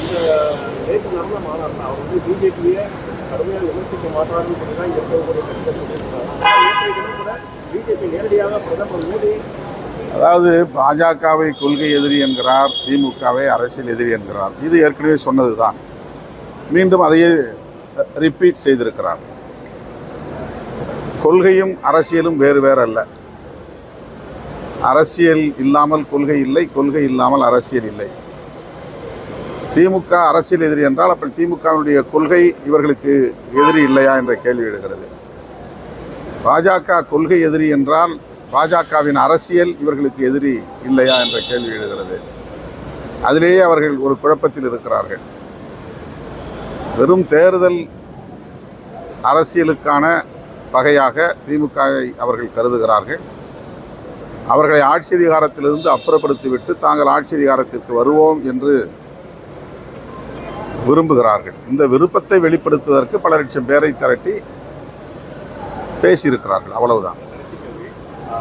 இந்த நேற்று நடந்த மாநாட்டில் அவர் வந்து பிஜேபியை கடுமையாக விமர்சிக்க மாட்டாருன்னு சொல்லி தான் இங்கே இருக்கக்கூடிய கட்சிகள் சொல்லியிருக்காங்க. கூட பிஜேபி நேரடியாக பிரதமர் மோடி, அதாவது பாஜகவை கொள்கை எதிரி என்கிறார், திமுகவை அரசியல் எதிரி என்கிறார். இது ஏற்கனவே சொன்னது தான். மீண்டும் அதையே ரிப்பீட் செய்திருக்கிறார். கொள்கையும் அரசியலும் வேறு வேறு அல்ல. அரசியல் இல்லாமல் கொள்கை இல்லை, கொள்கை இல்லாமல் அரசியல் இல்லை. திமுக அரசியல் எதிரி என்றால் அப்படி திமுகவினுடைய கொள்கை இவர்களுக்கு எதிரி இல்லையா என்ற கேள்வி எழுகிறது. பாஜக கொள்கை எதிரி என்றால் பாஜகவின் அரசியல் இவர்களுக்கு எதிரி இல்லையா என்ற கேள்வி எழுகிறது. அதிலேயே அவர்கள் ஒரு குழப்பத்தில் இருக்கிறார்கள். வெறும் தேர்தல் அரசியலுக்கான பகையாக திமுகவை அவர்கள் கருதுகிறார்கள். அவர்களை ஆட்சி அதிகாரத்திலிருந்து அப்புறப்படுத்திவிட்டு தாங்கள் ஆட்சி அதிகாரத்திற்கு வருவோம் என்று விரும்புகிறார்கள். இந்த விருப்பத்தை வெளிப்படுத்துவதற்கு பல லட்சம் பேரை திரட்டி பேசியிருக்கிறார்கள். அவ்வளவுதான்.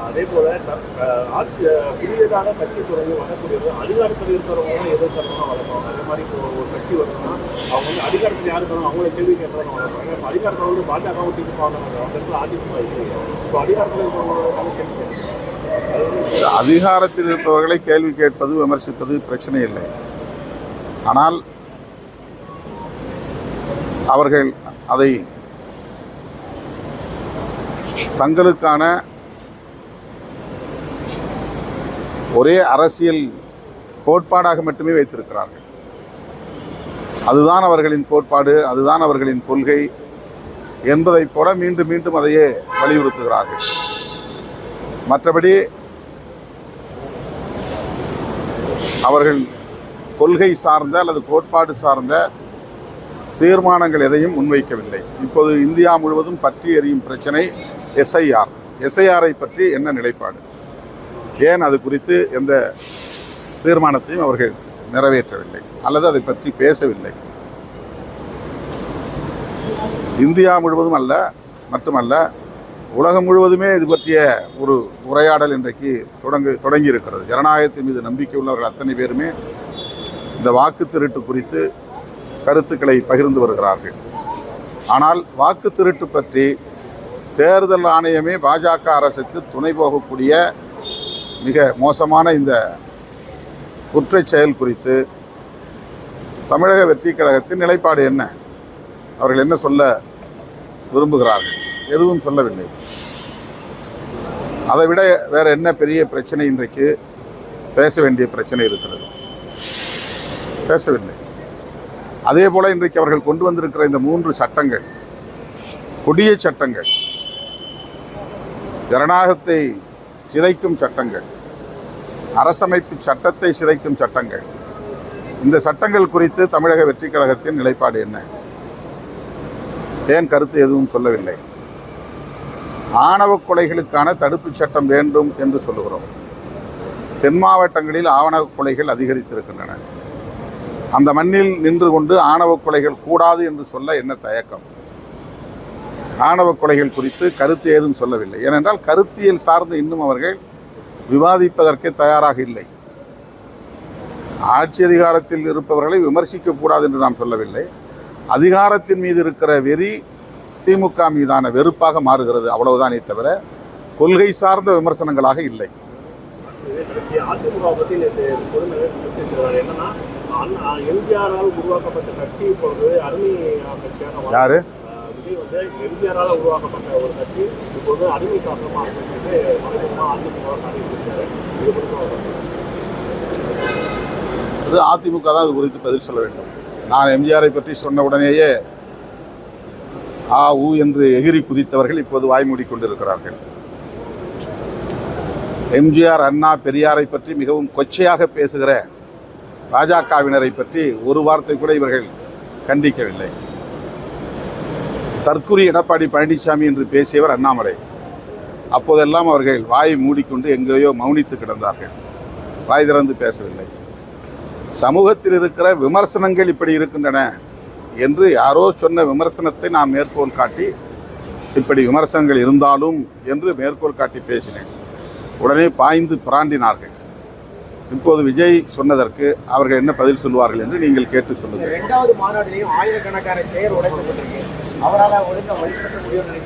அதே போல புதியதாக கட்சி தொடங்கி வரக்கூடியது அதிகாரத்தில் இருக்கிறவங்க எதிர்க்கிறவங்க வளர்ப்பாங்க. அதே மாதிரி இப்போ ஒரு கட்சி வரணும்னா அவங்க வந்து அதிகாரத்தில் யார் இருக்கணும் அவங்கள கேள்வி கேட்கறவங்க வளர்ப்பாங்க. இப்போ அதிகாரத்தில் வந்து பாஜகவும் திமுக அவங்க அதிமுக இல்லை. இப்போ அதிகாரத்தில் இருக்கிறவங்க கேள்வி கேட்கறாங்க. அதிகாரத்தில் இருப்பவர்களை கேள்வி கேட்பது, விமர்சிப்பது பிரச்சனை இல்லை. ஆனால் அவர்கள் அதை தங்களுக்கான ஒரே அரசியல் கோட்பாடாக மட்டுமே வைத்திருக்கிறார்கள். அதுதான் அவர்களின் கோட்பாடு, அதுதான் அவர்களின் கொள்கை என்பதைப் போல மீண்டும் மீண்டும் அதையே வலியுறுத்துகிறார்கள். மற்றபடி அவர்கள் கொள்கை சார்ந்த அல்லது கோட்பாடு சார்ந்த தீர்மானங்கள் எதையும் முன்வைக்கவில்லை. இப்போது இந்தியா முழுவதும் பற்றி எறியும் பிரச்சனை எஸ்ஐஆரை பற்றி என்ன நிலைப்பாடு, ஏன் அது குறித்து எந்த தீர்மானத்தையும் அவர்கள் நிறைவேற்றவில்லை அல்லது அதை பற்றி பேசவில்லை. இந்தியா முழுவதும் மட்டுமல்ல, உலகம் முழுவதுமே இது பற்றிய ஒரு உரையாடல் இன்றைக்கு தொடங்கி இருக்கிறது. ஜனநாயகத்தின் மீது நம்பிக்கை உள்ளவர்கள் அத்தனை பேருமே இந்த வாக்கு திருட்டு குறித்து கருத்துக்களை பகிர்ந்து வருகிறார்கள். ஆனால் வாக்கு திருட்டு பற்றி தேர்தல் ஆணையமே பாஜக அரசுக்கு துணை போகக்கூடிய மிக மோசமான இந்த குற்றச் செயல் குறித்து தமிழக வெற்றி கழகத்தின் நிலைப்பாடு என்ன? அவர்கள் என்ன சொல்ல விரும்புகிறார்கள்? எதுவும் சொல்லவில்லை. அதை விட வேறு என்ன பெரிய பிரச்சனை இன்றைக்கு பேச வேண்டிய பிரச்சனை இருக்கிறது? பேசவில்லை. அதே போல இன்றைக்கு அவர்கள் கொண்டு வந்திருக்கிற இந்த 3 சட்டங்கள் கொடிய சட்டங்கள், ஜனநாயகத்தை சிதைக்கும் சட்டங்கள், அரசமைப்பு சட்டத்தை சிதைக்கும் சட்டங்கள். இந்த சட்டங்கள் குறித்து தமிழக வெற்றி கழகத்தின் நிலைப்பாடு என்ன? ஏன் கருத்து எதுவும் சொல்லவில்லை? ஆணவ கொலைகளுக்கான தடுப்பு சட்டம் வேண்டும் என்று சொல்லுகிறோம். தென் மாவட்டங்களில் ஆணவ கொலைகள் அதிகரித்திருக்கின்றன. அந்த மண்ணில் நின்று கொண்டு ஆணவ கொலைகள் கூடாது என்று சொல்ல என்ன தயக்கம்? ஆணவ கொலைகள் குறித்து கருத்து ஏதும் சொல்லவில்லை. ஏனென்றால் கருத்தியல் சார்ந்து இன்னும் அவர்கள் விவாதிப்பதற்கே தயாராக இல்லை. ஆட்சி அதிகாரத்தில் இருப்பவர்களை விமர்சிக்கக்கூடாது என்று நாம் சொல்லவில்லை. அதிகாரத்தின் மீது இருக்கிற வெறி திமுக மீதான வெறுப்பாக மாறுகிறது, அவ்வளவுதானே தவிர கொள்கை சார்ந்த விமர்சனங்களாக இல்லை. எம்ஜிஆரால் உருவாக்கப்பட்ட கட்சி இப்பொழுது அருமை கட்சியாக யாரு? விஜய் வந்து எம்ஜிஆரால் உருவாக்கப்பட்ட ஒரு கட்சி இப்பொழுது அருமை காரணமாக அது அதிமுக தான் அது குறித்து பதில் சொல்ல வேண்டும். நான் எம்ஜிஆரை பற்றி சொன்ன உடனேயே என்று எகிரி குதித்தவர்கள் இப்போது வாய் மூடிக்கொண்டிருக்கிறார்கள். எம்ஜிஆர், அண்ணா, பெரியாரை பற்றி மிகவும் கொச்சையாக பேசுகிற பாஜகவினரை பற்றி ஒரு வார்த்தை கூட இவர்கள் கண்டிக்கவில்லை. தற்குறி எடப்பாடி பழனிசாமி என்று பேசியவர் அண்ணாமலை. அப்போதெல்லாம் அவர்கள் வாயை மூடிக்கொண்டு எங்கேயோ மௌனித்து கிடந்தார்கள், வாய் திறந்து பேசவில்லை. சமூகத்தில் இருக்கிற விமர்சனங்கள் இப்படி இருக்கின்றன என்று யாரோ சொன்ன விமர்சனத்தை நான் மேற்கோள் காட்டி, இப்படி விமர்சனங்கள் இருந்தாலும் என்று மேற்கோள் காட்டி பேசினேன். உடனே பாய்ந்து பிராண்டினார்கள். இப்போது விஜய் சொன்னதற்கு அவர்கள் என்ன பதில் சொல்வார்கள் என்று நீங்கள் கேட்டு சொல்லுங்கள். இரண்டாவது மாநாட்டிலையும் ஆயிரக்கணக்கான சேர் உடைக்கப்பட்டிருக்கு. அவரால் ஒழுங்கா வழிபடுத்த முடியும்னு நினைக்கிறீங்க?